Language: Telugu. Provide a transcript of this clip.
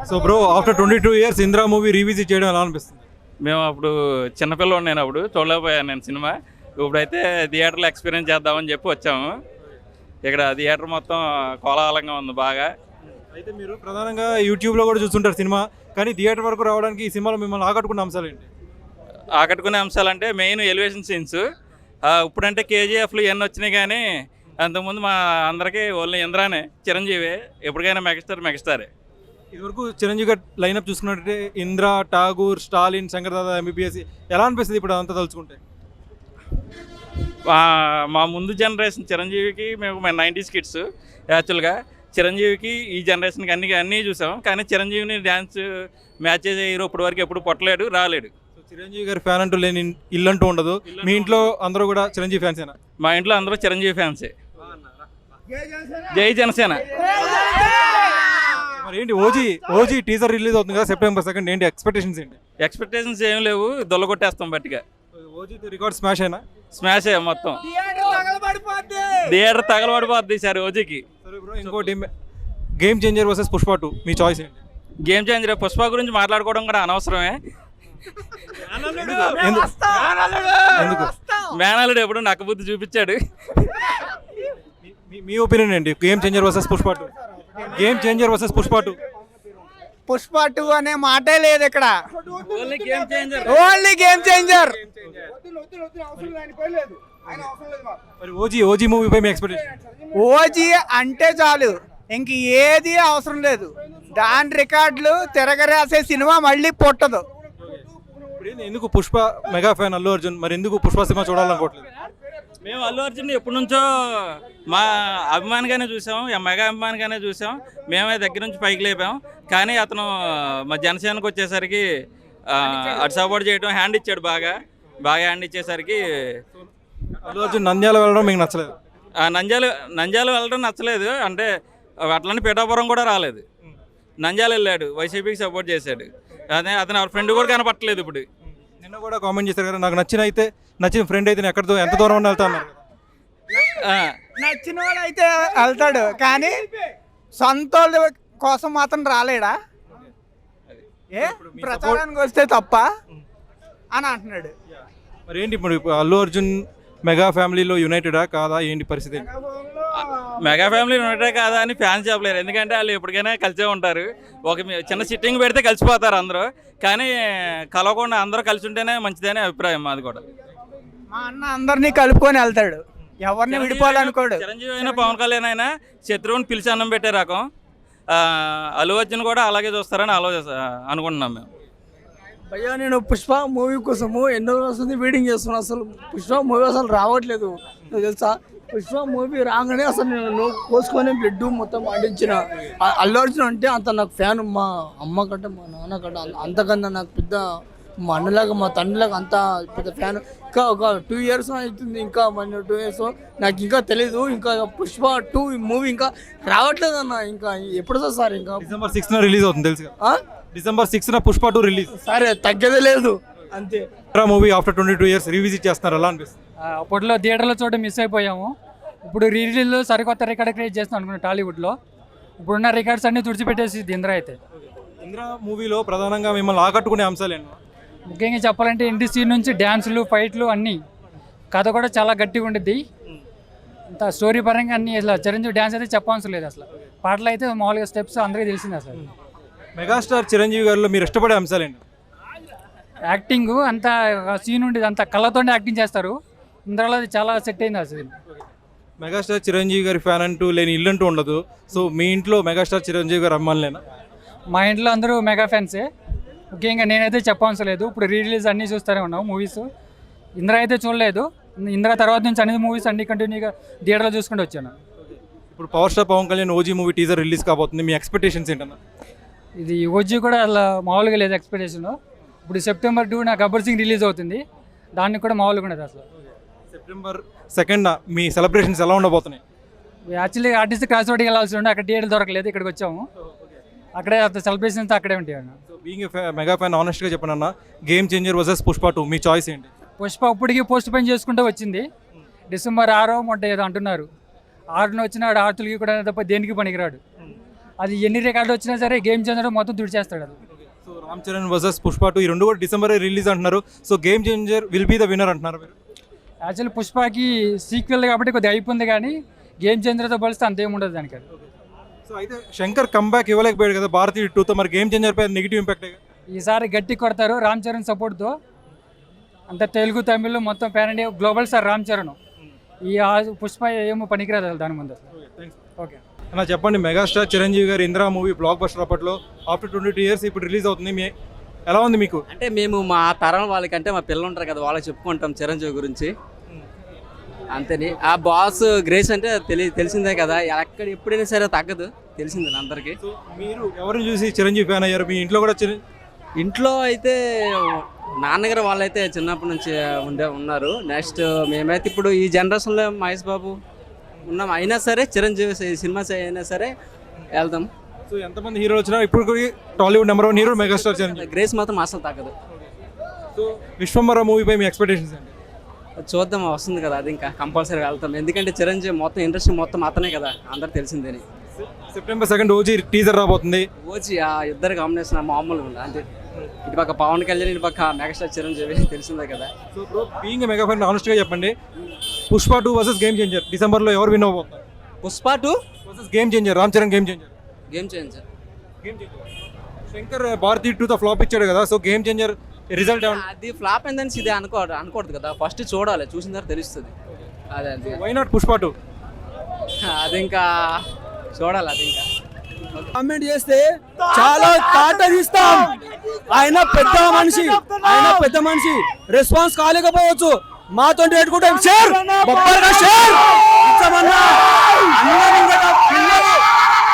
So bro after 22 years Indra movie revisit చేయడం ఎలా అనిపిస్తుంది? మేము అప్పుడు చిన్నపిల్లలు నేను అప్పుడు చూడలేకపోయాను నేను సినిమా. ఇప్పుడైతే థియేటర్లో ఎక్స్పీరియన్స్ చేద్దామని చెప్పి వచ్చాము. ఇక్కడ థియేటర్ మొత్తం కోలాహలంగా ఉంది బాగా. అయితే మీరు ప్రధానంగా యూట్యూబ్లో కూడా చూస్తుంటారు సినిమా, కానీ థియేటర్ వరకు రావడానికి ఈ సినిమాలో మిమ్మల్ని ఆకట్టుకున్న అంశాలు ఏంటి? ఆకట్టుకునే అంశాలంటే మెయిన్ ఎలివేషన్ సీన్స్. ఇప్పుడంటే కేజీఎఫ్లు ఇవన్నీ వచ్చినాయి, కానీ అంతకుముందు మా అందరికీ ఓన్లీ ఇంద్రానే, చిరంజీవి ఎప్పటికైనా మెగాస్టారే. ఇదివరకు చిరంజీవి గారి లైనప్ చూసుకున్నట్టే ఇంద్రా, ఠాగూర్, స్టాలిన్, శంకర్ దాదా, ఎంబీబీఎస్ ఎలా అనిపిస్తుంది ఇప్పుడు అంతా తలుచుకుంటే? మా ముందు జనరేషన్ చిరంజీవికి మేము 90s కిడ్స్. యాక్చువల్గా చిరంజీవికి ఈ జనరేషన్కి అన్నీ చూసాం, కానీ చిరంజీవిని డ్యాన్స్ మ్యాచ్ చేసే హీరో ఇప్పటి వరకు ఎప్పుడు పుట్టలేడు, రాలేడు. చిరంజీవి గారి ఫ్యాన్ అంటూ లేని ఇల్లు అంటూ ఉండదు. మీ ఇంట్లో అందరూ కూడా చిరంజీవి ఫ్యాన్సేనా? మా ఇంట్లో అందరూ చిరంజీవి ఫ్యాన్సే. జై జనసేన. మరి ఏంటి ఓజీ టీజర్ రిలీజ్ అవుతుంది కదా September 2nd, ఏంటి ఎక్స్పెక్టేషన్స్ ఏంటి? ఎక్స్పెక్టేషన్స్ ఏం లేవు, దొల్లగొట్టేస్తాం బట్టిగా. ఓజీతో రికార్డ్ స్మాష్ అయినా? స్మాష్ మొత్తం థియేటర్ తగలబడిపోద్ది సార్ ఓజీకి. ఇంకోటి గేమ్ చేంజర్ వర్సెస్ పుష్ప 2, మీ చాయిస్ ఏంటి? Game changer. పుష్ప గురించి మాట్లాడుకోవడం కూడా అనవసరమే. ఎందుకు? మేనల్లుడు ఎప్పుడు నక్క బుద్ధి చూపించాడు. మీ ఒపీనియన్ ఏంటి? Game changer versus Pushpa 2. Game changer versus Pushpa 2. Pushpa 2 అనే మాటే లేదు ఇక్కడ. Only game changer. Only game changer. మరి ఓజీ మూవీపై మీ ఎక్స్పెక్టేషన్? ఓజీ అంటే చాలు, ఇంక ఏది అవసరం లేదు. దాని రికార్డులు తిరగరాసే సినిమా మళ్ళీ పుట్టదు. ఎందుకు పుష్ప మెగా ఫ్యాన్ అల్లు అర్జున్, మరి ఎందుకు పుష్ప సినిమా చూడాలనుకోవట్లేదు? మేము అల్లు అర్జున్ ఎప్పటి నుంచో మా అభిమానిగానే చూసాం, మెగా అభిమానిగానే చూసాం. మేమే దగ్గర నుంచి పైకి లేపాం, కానీ అతను మా జనసేనకు వచ్చేసరికి అటు సపోర్ట్ చేయడం, హ్యాండ్ ఇచ్చాడు, బాగా హ్యాండ్ ఇచ్చేసరికి. అల్లు అర్జున్ నంద్యాల వెళ్ళడం మీకు నచ్చలేదు? నంద్యాల వెళ్ళడం నచ్చలేదు, అంటే అట్లనే పిఠాపురం కూడా రాలేదు. నంద్యాల వెళ్ళాడు, వైసీపీకి సపోర్ట్ చేశాడు. అదే అతను ఫ్రెండ్ కూడా కనపట్టలేదు. ఇప్పుడు నిన్న కూడా కామెంట్ చేశారు కదా, నాకు నచ్చిన ఫ్రెండ్ అయితే నేను ఎంత దూరం ఉన్నా వెళ్తా అన్నారు. నచ్చిన వాడు అయితే వెళ్తాడు, కానీ సొంత కోసం మాత్రం రాలేడా? ప్రచారానికి వస్తే తప్ప అని అంటున్నాడు. మరి ఏంటి ఇప్పుడు అల్లు అర్జున్ మెగా ఫ్యామిలీలో యునైటెడా కాదా, ఏంటి పరిస్థితి? మెగా ఫ్యామిలీ యునైటెడ్ కాదా అని ఫ్యాన్స్ చెప్పలేరు, ఎందుకంటే వాళ్ళు ఎప్పటికైనా కలిసే ఉంటారు. ఒక చిన్న సిట్టింగ్ పెడితే కలిసిపోతారు అందరూ, కానీ కలవకుండా అందరూ కలిసి ఉంటేనే మంచిదనే అభిప్రాయం మాది కూడా. మా అన్న అందరినీ కలుపుకొని వెళ్తాడు, ఎవరిని విడిపోవాలనుకోడు. చిరంజీవి అయినా పవన్ కళ్యాణ్ అయినా శత్రువుని పిలిచి అన్నం పెట్టే రకం. అల్లు అర్జున్ కూడా అలాగే చూస్తారని అనుకుంటున్నాం మేము. భయ్యా, నేను పుష్ప మూవీ కోసము ఎన్నో రోజులు వెయిటింగ్ చేస్తున్నాను. అసలు పుష్ప మూవీ అసలు రావట్లేదు, నాకు తెలుసా. పుష్ప మూవీ రాగానే అసలు నేను కోసుకొని బ్లడ్ మొత్తం అంటించిన. అల్లు అర్జున్ అంటే అంత నాకు ఫ్యాన్, మా అమ్మ కంటే మా నాన్న కంటే అంతకన్నా నాకు పెద్ద, మా అన్నలాగా మా తండ్రిలాగా అంత పెద్ద ఫ్యాన్. ఇంకా ఒక 2 years అవుతుంది, ఇంకా 2 years నాకు ఇంకా తెలీదు. ఇంకా పుష్ప 2 మూవీ ఇంకా రావట్లేదు అన్న. ఇంకా ఎప్పుడు సార్? ఇంకా December 6th రిలీజ్ అవుతుంది తెలుసు. December 6th Pushpa 2 release. సరే, తగ్గేదే లేదు అంతే. మూవీ ఆఫ్టర్ 22 ఇయర్స్ రీవిజిట్ చేస్తున్నారు, ఎలా అనిపిస్తుంది? అప్పట్లో థియేటర్లో చూడడం మిస్ అయిపోయాము. ఇప్పుడు రిలీజ్లో సరికొత్త రికార్డ్ క్రియేట్ చేస్తాం అనుకున్నాను టాలీవుడ్లో. ఇప్పుడున్న రికార్డ్స్ అన్ని తుడిచిపెట్టేసి ఇంద్రా అయితే. ఇంద్రా మూవీలో ప్రధానంగా మిమ్మల్ని ఆకట్టుకునే అంశాలు ఏంటి? ముఖ్యంగా చెప్పాలంటే ఇంటి సీన్ నుంచి డ్యాన్సులు, ఫైట్లు అన్నీ. కథ కూడా చాలా గట్టిగా ఉండిద్ది. అంత స్టోరీ పరంగా అన్నీ. అసలు చిరంజీవి డ్యాన్స్ అయితే చెప్పవలసిన లేదు, అసలు పాటలు అయితే మామూలుగా స్టెప్స్ అందరికీ తెలిసింది. అసలు మెగాస్టార్ చిరంజీవి గారిలో మీరు ఇష్టపడే అంశాలు ఏంటి? యాక్టింగ్ అంతా సీన్ ఉండేది, అంత కళ్ళతోనే యాక్టింగ్ చేస్తారు. ఇంద్రాలో అది చాలా సెట్ అయింది అసలు. మెగాస్టార్ చిరంజీవి గారి ఫ్యాన్ అంటూ లేని ఇల్లు అంటూ ఉండదు. సో మీ ఇంట్లో మెగాస్టార్ చిరంజీవి గారు అమ్మాలేనా? మా ఇంట్లో అందరూ మెగా ఫ్యాన్సే. ముఖ్యంగా నేనైతే చెప్పవలసిన లేదు. ఇప్పుడు రిలీజ్ అన్నీ చూస్తూనే ఉన్నాం మూవీస్. ఇంద్రా అయితే చూడలేదు. ఇంద్రా తర్వాత నుంచి అనేది మూవీస్ అన్ని కంటిన్యూగా థియేటర్లో చూసుకుంటూ వచ్చాను. ఇప్పుడు power star Pawan Kalyan OG movie teaser release కాబోతుంది, మీ ఎక్స్పెక్టేషన్స్ ఏంటన్నా? ఇది ఓజీ కూడా అలా మామూలుగా లేదు ఎక్స్పెక్టేషన్. ఇప్పుడు September 2 గబ్బర్ సింగ్ రిలీజ్ అవుతుంది, దానికి కూడా మామూలుగా ఉండదు అసలు. September 2 మీ సెలబ్రేషన్స్ ఎలా ఉండబోతున్నాయి? యాక్చువల్లీ ఆర్టిస్ట్ క్రాస్ రోడ్కి వెళ్ళాల్సి ఉండే, అక్కడ థియేటర్ దొరకలేదు, ఇక్కడికి వచ్చాము. అక్కడే సెలబ్రేషన్స్ అక్కడే ఉంటాయి అన్న. బీయింగ్ మెగా ఫ్యాన్ ఆనెస్ట్గా చెప్పనన్నా, గేమ్ చేంజర్ వర్సెస్ పుష్ప 2 మీ చాయిస్ ఏంటి? పుష్ప ఇప్పటికీ పోస్ట్ పోన్ చేసుకుంటూ వచ్చింది. December 6 మొట్ట ఏదో అంటున్నారు. 6న వచ్చినాడు, ఆర్తులకి కూడా తప్ప దేనికి పనికిరాడు. అది ఎన్ని రికార్డు వచ్చినా సరే గేమ్ చేంజర్ మొత్తం తుడిచేస్తాడు అది. సో రామ్ చరణ్ వర్సెస్ పుష్ప 2 ఈ రెండు కూడా డిసెంబర్ రిలీజ్ అంటున్నారు. So game changer will be the winner అంటున్నారు మీరు. యాక్చువల్లీ పుష్పకి సీక్వెల్ కాబట్టి కొద్దిగా అయిపోయింది, కానీ గేమ్ చేంజర్తో పోలిస్తే అంతేం ఉండదు దానికి. అది సో అయితే శంకర్ కంబ్యాక్ ఇవ్వలేకపోయాడు కదా భారతీయ 2తో, మరి గేమ్ చేంజర్ పై నెగిటివ్ ఇంపాక్ట్. ఈసారి గట్టి కొడతారు రామ్ చరణ్ సపోర్ట్తో. అంత తెలుగు తమిళ్ మొత్తం pan India global star Ram Charan. ఈ పుష్ప ఏమో పనికిరాదు అసలు దాని ముందు. ఓకే అలా చెప్పండి, మెగాస్టార్ చిరంజీవి గారి ఇంద్రా మూవీ బ్లాక్ బస్టర్ అప్పట్లో ఆఫ్టర్ 22 years ఇప్పుడు రిలీజ్ అవుతుంది. ఎలా ఉంది మీకు? అంటే మేము మా తరం వాళ్ళకంటే మా పిల్లలు ఉంటారు కదా, వాళ్ళకి చెప్పుకుంటాం చిరంజీవి గురించి అంతేని. ఆ బాస్ గ్రేస్ అంటే తెలిసిందే కదా, ఎక్కడ ఎప్పుడైనా సరే తగ్గదు, తెలిసిందే అందరికీ. సో మీరు ఎవరిని చూసి చిరంజీవి ఫ్యాన్ అయ్యారు? మీ ఇంట్లో కూడా ఇంట్లో అయితే నాన్నగారు వాళ్ళైతే చిన్నప్పటి నుంచి ఉన్నారు. నెక్స్ట్ మేమైతే ఇప్పుడు ఈ జనరేషన్లో మహేష్ బాబు ఉన్నాం, అయినా సరే చిరంజీవి సినిమా అయినా సరే వెళ్తాం. సో ఎంతమంది హీరోలు వచ్చినా ఇప్పుడు Tollywood number 1 hero megastar Chiranjeevi. Grace మాత్రం అసలు తగ్గదు. సో విశ్వంబర మూవీపై మీ ఎక్స్పెక్టేషన్స్ అండి? చూద్దాం, వస్తుంది కదా అది, ఇంకా కంపల్సరీ వెళ్తాం. ఎందుకంటే చిరంజీవి మొత్తం ఇండస్ట్రీ మొత్తం అతనే కదా, అందరు తెలిసిందేని. సెప్టెంబర్ 2 ఓజీ టీజర్ రాబోతుంది. ఓజీ ఆ ఇద్దరు కాంబినేషన్ మామూలుగా ఉంది అంతే. ఇటు పక్క పవన్ కళ్యాణ్, ఇటు పక్క మెగాస్టార్ చిరంజీవి, తెలిసిందే కదా. So bro, being mega fan ఆనెస్ట్గా చెప్పండి, పుష్ప 2 వర్సెస్ గేమ్ చేంజర్ డిసెంబర్లో ఎవరు విన్ అవ్వబోతున్నారు? Pushpa 2 versus game changer, Ram Charan game changer. Game changer. Shankar Bharatiya 2తో ఫ్లాప్ ఇచ్చాడు కదా, సో గేమ్ చేంజర్ రిజల్ట్ అది ఫ్లాప్ అయిందని ఇది అనుకోవద్దు కదా, ఫస్ట్ చూడాలి, చూసిన తర్వాత తెలుస్తుంది. అదే అది వై నాట్ పుష్ప 2? అది ఇంకా చూడాలి, అది ఇంకా కామెంట్ చేస్తే చాలా తాట తీస్తాం. ఆయన పెద్ద మనిషి రెస్పాన్స్ కాలేకపోవచ్చు, మాతో పెట్టుకుంటాం. Share బొబ్బర్గా share ఇచ్చమన్నా